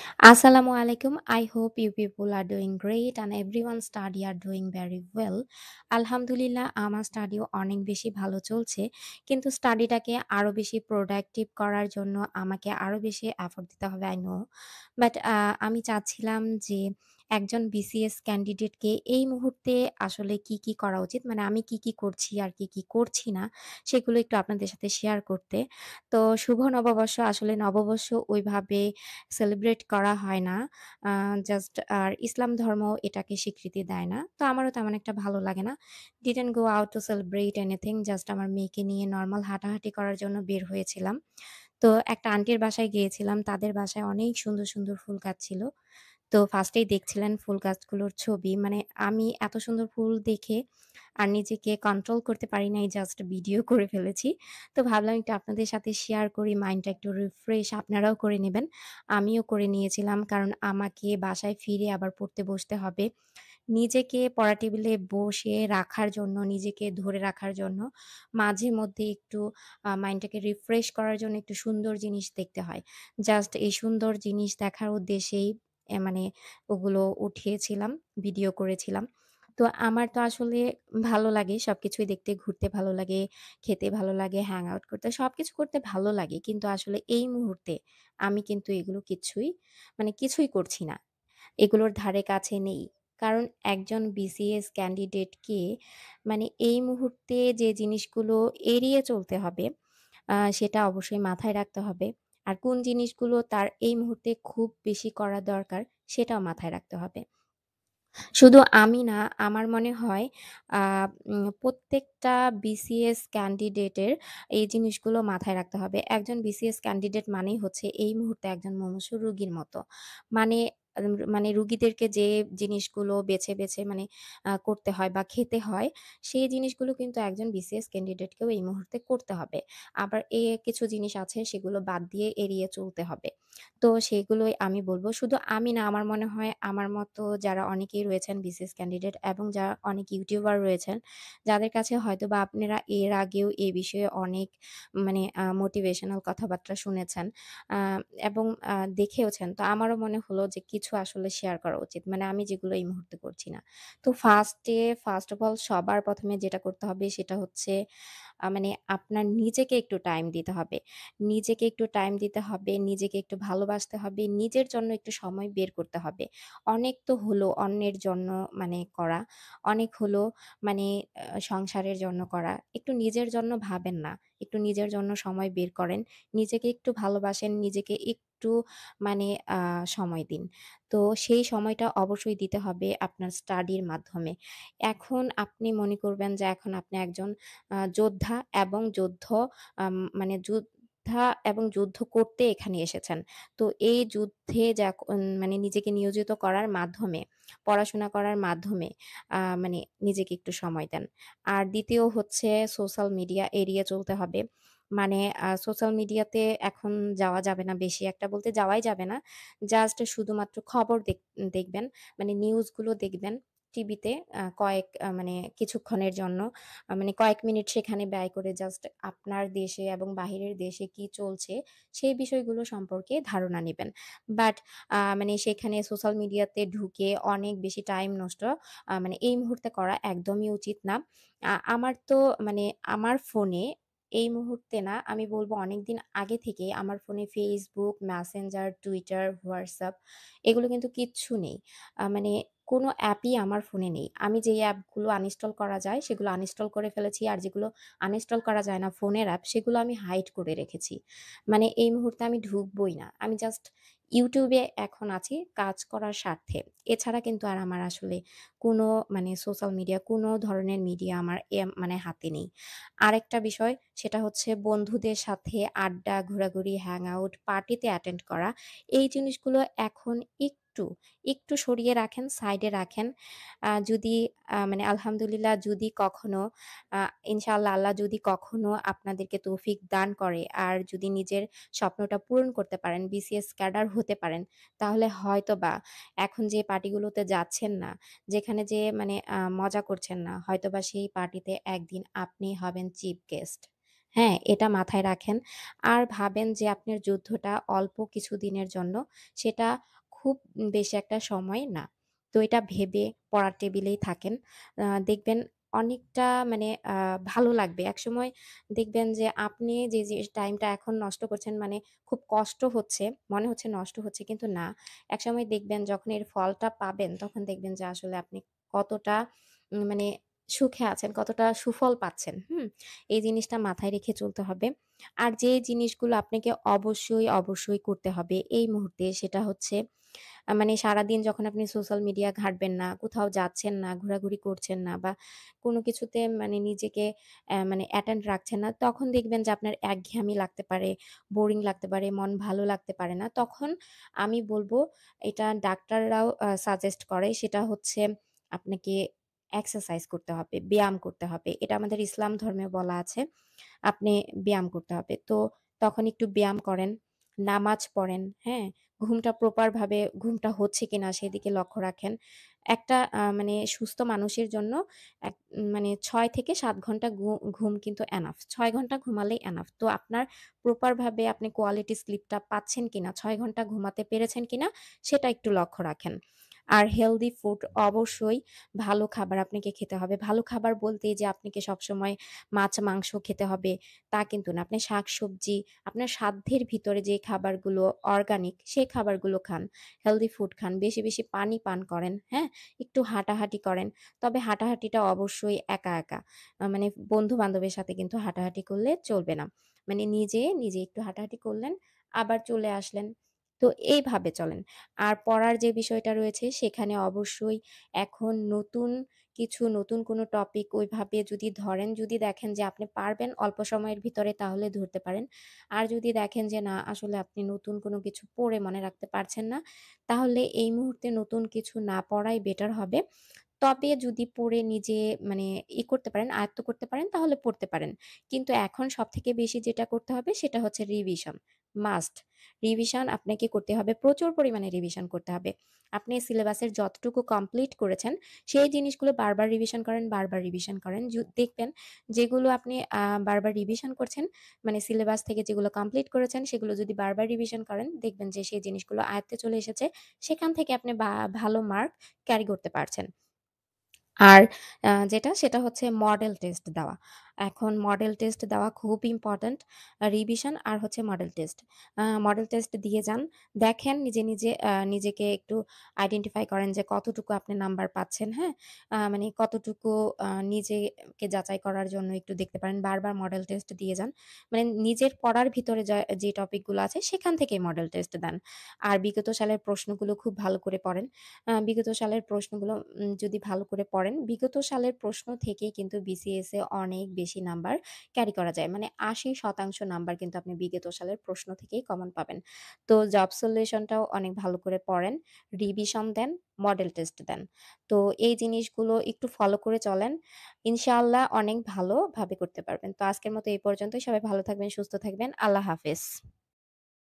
Assalamu alaikum. I hope you people are doing great and everyone study are doing very well. আলহামদুলিল্লাহ আমার স্টাডিও অনেক বেশি ভালো চলছে। কিন্তু স্টাডিটাকে আরো বেশি প্রোডাক্টিভ করার জন্য আমাকে আরো বেশি এফোর্ট দিতে হবে I know। বাট আমি চাচ্ছিলাম যে একজন বিসিএস ক্যান্ডিডেটকে এই মুহূর্তে আসলে কি করা উচিত? মানে আমি কি করছি আর কি করছি না সেগুলো একটু আপনাদের সাথে শেয়ার করতে। তো শুভ নববর্ষ আসলে নববর্ষ ওইভাবে সেলিব্রেট করা হয় না। আ জাস্ট আর ইসলাম ধর্ম এটাকে স্বীকৃতি দেয় না। তো আমারও তেমন একটা ভালো লাগে না। Didn't go out to celebrate anything. Just আমার মেয়েকে নিয়ে নরমাল হাঁটাহাঁটি করার জন্য বের হয়েছিলাম। তো একটা আন্টির বাসায় গিয়েছিলাম। তাদের বাসায় অনেক সুন্দর ফুল গাছ ছিল। তো ফার্স্ট এই দেখছিলেন ফুল গাছগুলোর ছবি। মানে আমি এত সুন্দর ফুল দেখে আর নিজেকে কন্ট্রোল করতে পারি নাই। জাস্ট ভিডিও করে ফেলেছি। তো ভাবলাম একটু আপনাদের সাথে শেয়ার করি। মাইন্ডটা একটু রিফ্রেশ আপনারাও করে নিবেন। আমিও করে নিয়েছিলাম। কারণ আমাকে বাসায় ফিরে আবার পড়তে বসতে হবে। নিজেকে পড়া টেবিলে বসে রাখার জন্য, নিজেকে ধরে রাখার জন্য মাঝে মধ্যে একটু মাইন্ডটাকে রিফ্রেশ করার জন্য একটু সুন্দর জিনিস দেখতে হয়। জাস্ট এই সুন্দর জিনিস দেখার উদ্দেশ্যেই মানে ওগুলো উঠিয়েছিলাম, ভিডিও করেছিলাম। তো আমার তো আসলে ভালো লাগে সবকিছুই দেখতে, ঘুরতে ভালো লাগে, খেতে ভালো লাগে, হ্যাং আউট করতে, সবকিছু করতে ভালো লাগে। কিন্তু আসলে এই মুহূর্তে আমি কিন্তু এগুলো কিছুই করছি না। এগুলোর ধারে কাছে নেই। কারণ একজন বিসিএস ক্যান্ডিডেটকে এই মুহূর্তে যে জিনিসগুলো এড়িয়ে চলতে হবে, সেটা অবশ্যই মাথায় রাখতে হবে। আর কোন জিনিসগুলো তার এই মুহূর্তে খুব বেশি করা দরকার, সেটাও মাথায় রাখতে হবে। শুধু আমি না, আমার মনে হয় আ প্রত্যেকটা বিসিএস ক্যান্ডিডেটের এই জিনিসগুলো মাথায় রাখতে হবে। একজন বিসিএস ক্যান্ডিডেট মানেই হচ্ছে এই মুহূর্তে একজন মুমূর্ষু রোগীর মতো। মানে মানে রুগীদেরকে যে জিনিসগুলো বেছে করতে হয় বা খেতে হয়, সেই জিনিসগুলো কিন্তু একজন বিসিএস ক্যান্ডিডেটকেও এই মুহূর্তে করতে হবে। আবার কিছু জিনিস আছে সেগুলো বাদ দিয়ে এড়িয়ে চলতে হবে। তো সেগুলোই আমি বলব। শুধু আমি না, আমার মনে হয় আমার মতো যারা অনেকেই রয়েছেন বিসিএস ক্যান্ডিডেট এবং যারা অনেক ইউটিউবার রয়েছেন, যাদের কাছে হয়তোবা আপনারা এর আগেও এ বিষয়ে অনেক মোটিভেশনাল কথাবার্তা শুনেছেন আ এবং দেখেওছেন। তো আমারও মনে হলো যে কিছু আসলে শেয়ার করা উচিত। মানে আমি যেগুলো এই মুহূর্তে করছি না। তো ফার্স্ট অফ অল সবার ১ম এ যেটা করতে হবে সেটা হচ্ছে আপনার নিজেকে একটু টাইম দিতে হবে। নিজেকে একটু টাইম দিতে হবে, নিজেকে একটু ভালোবাসতে হবে, নিজের জন্য একটু সময় বের করতে হবে। অনেক তো হলো অন্যের জন্য করা। অনেক হলো মানে সংসারের জন্য করা। একটু নিজের জন্য ভাবেন না। একটু নিজের জন্য সময় বের করেন। নিজেকে একটু ভালোবাসেন, নিজেকে একটু মানে আ সময় দিন। তো সেই সময়টা অবশ্যই দিতে হবে আপনার স্টাডির মাধ্যমে। এখন আপনি মনে করবেন যে এখন আপনি একজন যোদ্ধা এবং যোদ্ধা এবং যুদ্ধ করতে এখানে এসেছেন। তো এই যুদ্ধে নিজেকে নিয়োজিত করার মাধ্যমে, পড়াশোনা করার মাধ্যমে নিজেকে একটু সময় দেন। আর ২য় হচ্ছে সোশ্যাল মিডিয়া এড়িয়ে চলতে হবে। সোশ্যাল মিডিয়াতে এখন যাওয়া যাবে না, বেশি একটা বলতে যাওয়াই যাবে না। জাস্ট শুধুমাত্র খবর দেখবেন। নিউজগুলো দেখবেন টিভিতে কয়েক কিছুক্ষণের জন্য। কয়েক মিনিট সেখানে ব্যয় করে জাস্ট আপনার দেশে এবং বাহিরের দেশে কি চলছে সেই বিষয়গুলো সম্পর্কে ধারণা নিবেন। বাট সেখানে সোশ্যাল মিডিয়াতে ঢুকে অনেক বেশি টাইম নষ্ট এই মুহূর্তে করা একদমই উচিত না। আমার তো মানে আমার ফোনে এই মুহূর্তে না, আমি বলব অনেকদিন আগে থেকেই আমার ফোনে Facebook, Messenger, Twitter, WhatsApp এগুলো কিন্তু কিচ্ছু নেই। মানে কোনো অ্যাপই আমার ফোনে নেই। আমি যেই অ্যাপগুলো আনইনস্টল করা যায় সেগুলো আনইনস্টল করে ফেলেছি। আর যেগুলো আনইনস্টল করা যায় না ফোনের অ্যাপ, সেগুলো আমি হাইড করে রেখেছি। এই মুহূর্তে আমি ঢুকবোই না। আমি জাস্ট YouTube এ এখন আছি কাজ করার স্বার্থে। এছাড়া কিন্তু আর আমার আসলে কোনো সোশ্যাল মিডিয়া, কোনো ধরনের মিডিয়া আমার হাতে নেই। আরেকটা বিষয় সেটা হচ্ছে বন্ধুদের সাথে আড্ডা, ঘোরাঘুরি, হ্যাং আউট, পার্টিতে অ্যাটেন্ড করা। এই জিনিসগুলো এখন একটু সরিয়ে রাখেন, সাইডে রাখেন। যদি আলহামদুলিল্লাহ যদি কখনো আ ইনশাআল্লাহ আল্লাহ যদি কখনো আপনাদেরকে তৌফিক দান করে আর যদি নিজের স্বপ্নটা পূরণ করতে পারেন, বিসিএস ক্যাডার হতে পারেন, তাহলে হয়তোবা এখন যে পার্টিগুলোতে যাচ্ছেন না, যেখানে যেয়ে মজা করছেন না, হয়তোবা সেই পার্টিতে একদিন আপনি হবেন চিফ গেস্ট। হ্যাঁ, এটা মাথায় রাখেন। আর ভাবেন যে আপনার যুদ্ধটা অল্প কিছুদিনের জন্য, সেটা খুব বেশি একটা সময় না। তো এটা ভেবে পড়ার টেবিলেই থাকেন। দেখবেন অনেকটা মানে ভালো লাগবে। একসময় দেখবেন যে আপনি যে টাইমটা এখন নষ্ট করছেন মানে খুব কষ্ট হচ্ছে, মনে হচ্ছে নষ্ট হচ্ছে কিন্তু না। একসময় দেখবেন যখন এর ফলটা পাবেন তখন দেখবেন যে আসলে আপনি কতটা মানে সুখে আছেন, কতটা সুফল পাচ্ছেন। হুম? এই জিনিসটা মাথায় রেখে চলতে হবে। আর যে জিনিসগুলো আপনাকে অবশ্যই করতে হবে এই মুহূর্তে সেটা হচ্ছে মানে সারাদিন যখন আপনি সোশ্যাল মিডিয়া ঘাঁটবেন না, কোথাও যাচ্ছেন না, ঘোরাঘুরি করছেন না বা কোনো কিছুতে মানে নিজেকে মানে অ্যাটেন্ড রাখছেন না, তখন দেখবেন যে আপনার একঘেয়েমি লাগতে পারে, বোরিং লাগতে পারে, মন ভালো লাগতে পারে না। তখন আমি বলব এটা ডাক্তাররাও সাজেস্ট করে সেটা হচ্ছে আপনাকে এক্সারসাইজ করতে হবে, ব্যায়াম করতে হবে। এটা আমাদের ইসলাম ধর্মে বলা আছে। আপনি ব্যায়াম করতে হবে। তো তখন একটু ব্যায়াম করেন, নামাজ পড়েন, হ্যাঁ? ঘুমটা হচ্ছে কিনা সেদিকে লক্ষ্য রাখেন। একটা মানে সুস্থ মানুষের জন্য মানে ৬ থেকে ৭ ঘন্টা ঘুম কিন্তু এনাফ। ৬ ঘন্টা ঘুমালেই এনাফ। তো আপনার প্রপার ভাবে আপনি কোয়ালিটি স্লিপটা পাচ্ছেন কিনা, ৬ ঘন্টা ঘুমাতে পেরেছেন কিনা সেটা একটু লক্ষ্য রাখেন। আর হেলথি ফুড অবশ্যই ভালো খাবার আপনাকে খেতে হবে। ভালো খাবার বলতে যে আপনাকে সবসময় মাছ, মাংস খেতে হবে তা কিন্তু না। আপনি শাকসবজি, আপনার সাধ্যের ভিতরে যে খাবারগুলো অর্গানিক সেই খাবারগুলো খান। হেলথি ফুড খান। বেশি পানি পান করেন, হ্যাঁ? একটু হাঁটাহাঁটি করেন। তবে হাঁটাহাঁটিটা অবশ্যই একা। মানে বন্ধু-বান্ধবের সাথে কিন্তু হাঁটাহাঁটি করলে চলবে না। মানে নিজে একটু হাঁটাহাঁটি করলেন, আবার চলে আসলেন। তো এইভাবে চলেন। আর পড়ার যে বিষয়টা রয়েছে সেখানে অবশ্যই এখন নতুন কোনো টপিক ওইভাবে যদি ধরেন, যদি দেখেন যে আপনি পারবেন অল্প সময়ের ভিতরে তাহলে ধরতে পারেন। আর যদি দেখেন যে না আসলে আপনি নতুন কোনো কিছু পড়ে মনে রাখতে পারছেন না, তাহলে এই মুহূর্তে নতুন কিছু না পড়াই বেটার হবে। তবে যদি পড়ে নিজে মানে করতে পারেন, আয়ত্ত করতে পারেন তাহলে পড়তে পারেন। কিন্তু এখন সবথেকে বেশি যেটা করতে হবে সেটা হচ্ছে রিভিশন। মাস্ট। রিভিশন আপনাকে করতে হবে। প্রচুর পরিমাণে রিভিশন করতে হবে। আপনি সিলেবাসের যতটুকু কমপ্লিট করেছেন সেই জিনিসগুলো বারবার রিভিশন করেন। দেখবেন যেগুলো আপনি বারবার রিভিশন করছেন, মানে সিলেবাস থেকে যেগুলো কমপ্লিট করেছেন সেগুলো যদি বারবার রিভিশন করেন, দেখবেন যে সেই জিনিসগুলো আয়ত্তে চলে এসেছে। সেখান থেকে আপনি ভালো মার্ক ক্যারি করতে পারছেন। আর যেটা সেটা হচ্ছে মডেল টেস্ট দেওয়া। এখন মডেল টেস্ট দেওয়া খুব ইম্পোর্টেন্ট। রিভিশন আর হচ্ছে মডেল টেস্ট। মডেল টেস্ট দিয়ে যান। দেখেন নিজে নিজেকে একটু আইডেন্টিফাই করেন যে কতটুকু আপনি নাম্বার পাচ্ছেন, হ্যাঁ? মানে কতটুকু নিজেকে যাচাই করার জন্য একটু দেখতে পারেন। বারবার মডেল টেস্ট দিয়ে যান। মানে নিজের পড়ার ভিতরে যে টপিকগুলো আছে সেখান থেকেই মডেল টেস্ট দেন। আর বিগত সালের প্রশ্নগুলো খুব ভালো করে পড়েন। বিগত সালের প্রশ্নগুলো যদি ভালো করে পড়েন, বিগত সালের প্রশ্ন থেকেই কিন্তু বিসিএস এ অনেক বেশি নাম্বার ক্যারি করা যায়। মানে ৮০% নাম্বার কিন্তু আপনি বিগত সালের প্রশ্ন থেকেই কমন পাবেন। তো জব সলিউশনটাও অনেক ভালো করে পড়েন, রিভিশন দেন, মডেল টেস্ট দেন। তো এই জিনিসগুলো একটু ফলো করে চলেন। ইনশাআল্লাহ অনেক ভালোভাবে করতে পারবেন। তো আজকের মতো এই পর্যন্তই। সবাই ভালো থাকবেন, সুস্থ থাকবেন। আল্লাহ হাফেজ।